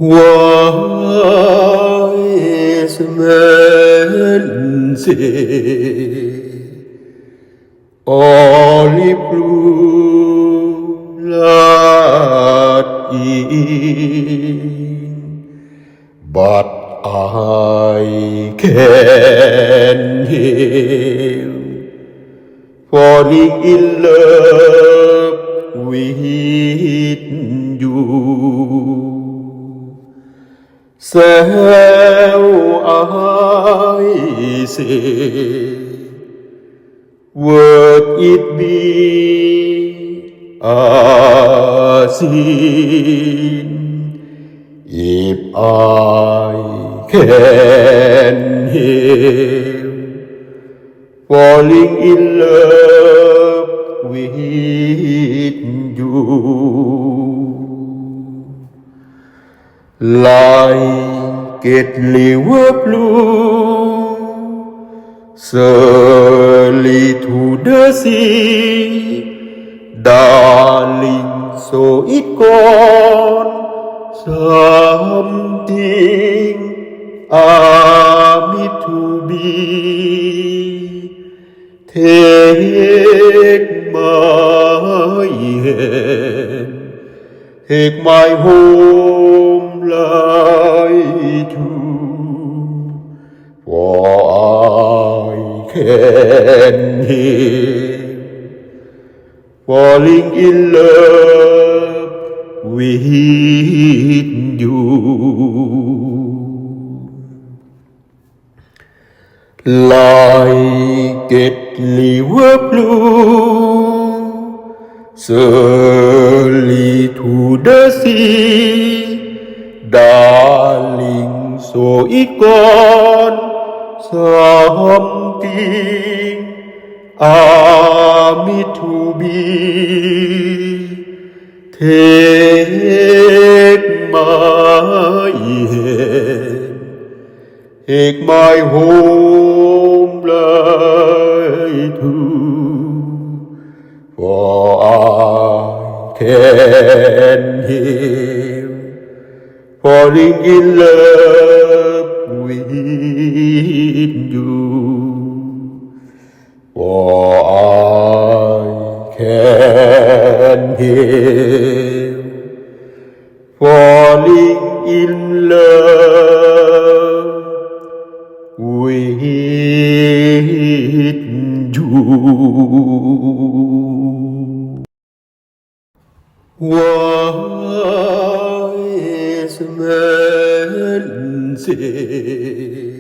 Wise men say olive blood in, but I can hear falling in love with you. Shall I say, would it be a sin if I can help falling in love with you? Like it liver blue, surely to the sea, darling, so it gone, something me to be. Take my hand, take my home light too, for I can hear falling in love with you. Like it liver blue, surely to the sea, darling, so it gone, something me to be. Take my hand, take my home light too, for I can hear falling in love with you, for I can hear falling in love with you. Wise men say